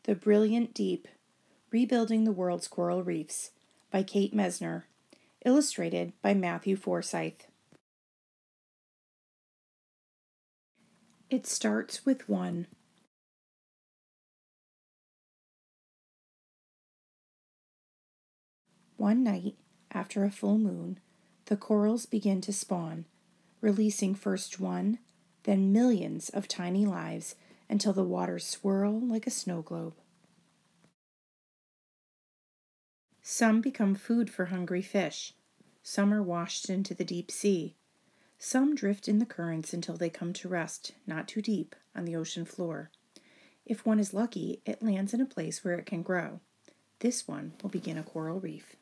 The Brilliant Deep, Rebuilding the World's Coral Reefs by Kate Messner, illustrated by Matthew Forsythe. It starts with one. One night, after a full moon, the corals begin to spawn, releasing first one, then millions of tiny lives until the waters swirl like a snow globe. Some become food for hungry fish. Some are washed into the deep sea. Some drift in the currents until they come to rest, not too deep, on the ocean floor. If one is lucky, it lands in a place where it can grow. This one will begin a coral reef.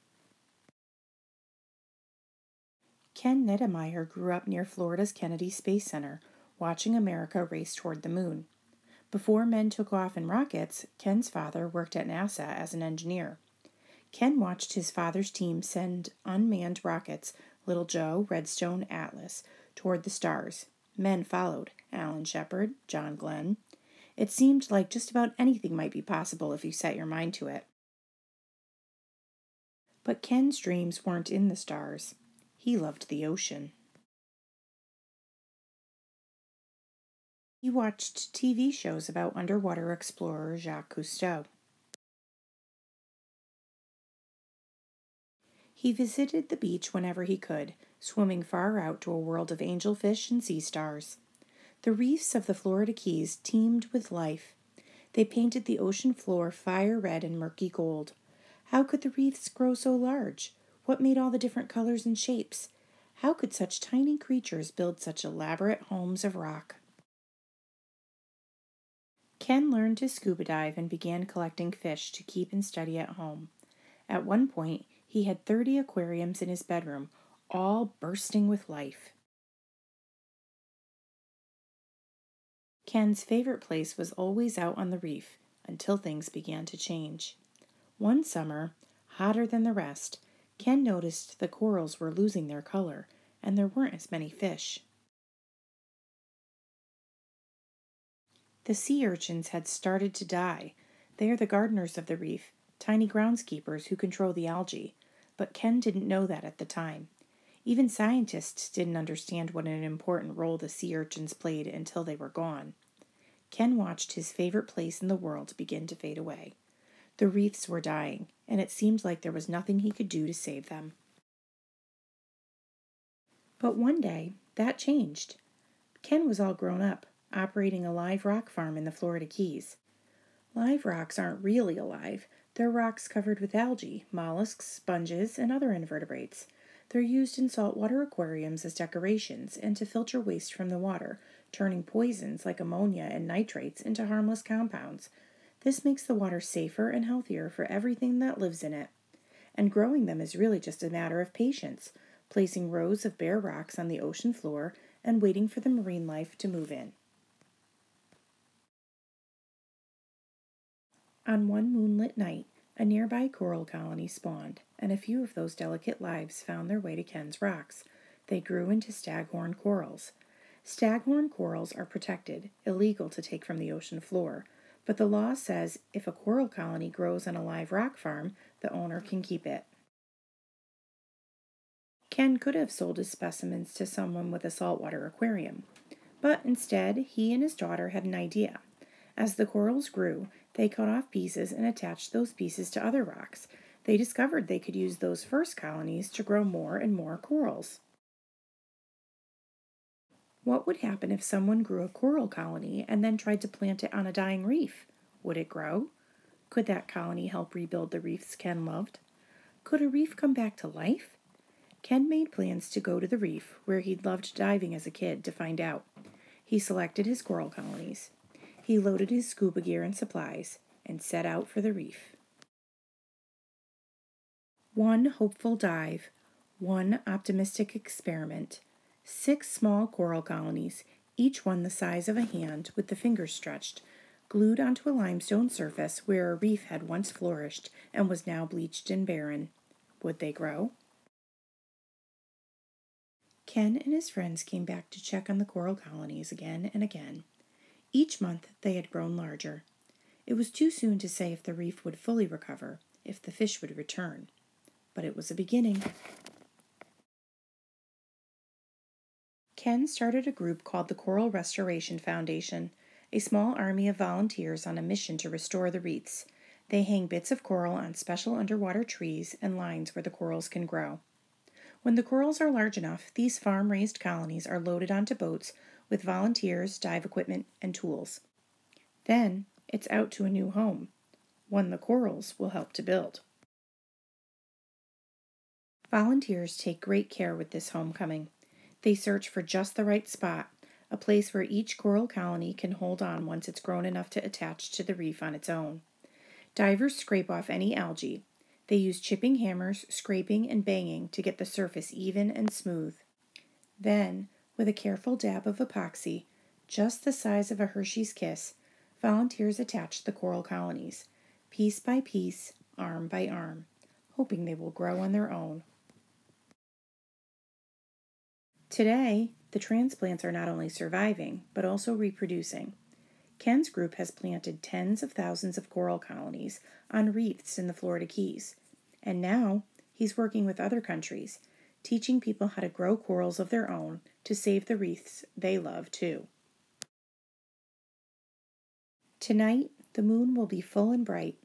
Ken Neddemeyer grew up near Florida's Kennedy Space Center, watching America race toward the moon. Before men took off in rockets, Ken's father worked at NASA as an engineer. Ken watched his father's team send unmanned rockets, Little Joe, Redstone, Atlas, toward the stars. Men followed, Alan Shepard, John Glenn. It seemed like just about anything might be possible if you set your mind to it. But Ken's dreams weren't in the stars. He loved the ocean. He watched TV shows about underwater explorer Jacques Cousteau. He visited the beach whenever he could, swimming far out to a world of angelfish and sea stars. The reefs of the Florida Keys teemed with life. They painted the ocean floor fire red and murky gold. How could the reefs grow so large? What made all the different colors and shapes? How could such tiny creatures build such elaborate homes of rock? Ken learned to scuba dive and began collecting fish to keep and study at home. At one point, he had 30 aquariums in his bedroom, all bursting with life. Ken's favorite place was always out on the reef, until things began to change. One summer, hotter than the rest, Ken noticed the corals were losing their color, and there weren't as many fish. The sea urchins had started to die. They are the gardeners of the reef, tiny groundskeepers who control the algae, but Ken didn't know that at the time. Even scientists didn't understand what an important role the sea urchins played until they were gone. Ken watched his favorite place in the world begin to fade away. The reefs were dying, and it seemed like there was nothing he could do to save them. But one day, that changed. Ken was all grown up, operating a live rock farm in the Florida Keys. Live rocks aren't really alive. They're rocks covered with algae, mollusks, sponges, and other invertebrates. They're used in saltwater aquariums as decorations and to filter waste from the water, turning poisons like ammonia and nitrates into harmless compounds. This makes the water safer and healthier for everything that lives in it. And growing them is really just a matter of patience, placing rows of bare rocks on the ocean floor and waiting for the marine life to move in. On one moonlit night, a nearby coral colony spawned, and a few of those delicate lives found their way to Ken's rocks. They grew into staghorn corals. Staghorn corals are protected, illegal to take from the ocean floor, but the law says if a coral colony grows on a live rock farm, the owner can keep it. Ken could have sold his specimens to someone with a saltwater aquarium, but instead he and his daughter had an idea. As the corals grew, they cut off pieces and attached those pieces to other rocks. They discovered they could use those first colonies to grow more and more corals. What would happen if someone grew a coral colony and then tried to plant it on a dying reef? Would it grow? Could that colony help rebuild the reefs Ken loved? Could a reef come back to life? Ken made plans to go to the reef, where he'd loved diving as a kid, to find out. He selected his coral colonies. He loaded his scuba gear and supplies and set out for the reef. One hopeful dive, one optimistic experiment, 6 small coral colonies, each one the size of a hand with the fingers stretched, glued onto a limestone surface where a reef had once flourished and was now bleached and barren. Would they grow? Ken and his friends came back to check on the coral colonies again and again. Each month they had grown larger. It was too soon to say if the reef would fully recover, if the fish would return. But it was a beginning. Ken started a group called the Coral Restoration Foundation, a small army of volunteers on a mission to restore the reefs. They hang bits of coral on special underwater trees and lines where the corals can grow. When the corals are large enough, these farm-raised colonies are loaded onto boats with volunteers, dive equipment, and tools. Then it's out to a new home, one the corals will help to build. Volunteers take great care with this homecoming. They search for just the right spot, a place where each coral colony can hold on once it's grown enough to attach to the reef on its own. Divers scrape off any algae. They use chipping hammers, scraping, and banging to get the surface even and smooth. Then, with a careful dab of epoxy, just the size of a Hershey's Kiss, volunteers attach the coral colonies, piece by piece, arm by arm, hoping they will grow on their own. Today, the transplants are not only surviving, but also reproducing. Ken's group has planted tens of thousands of coral colonies on reefs in the Florida Keys, and now he's working with other countries, teaching people how to grow corals of their own to save the reefs they love too. Tonight, the moon will be full and bright,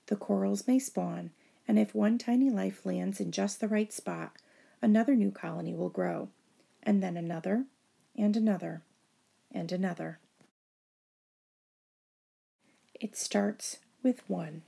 the corals may spawn, and if one tiny life lands in just the right spot, another new colony will grow, and then another, and another, and another. It starts with one.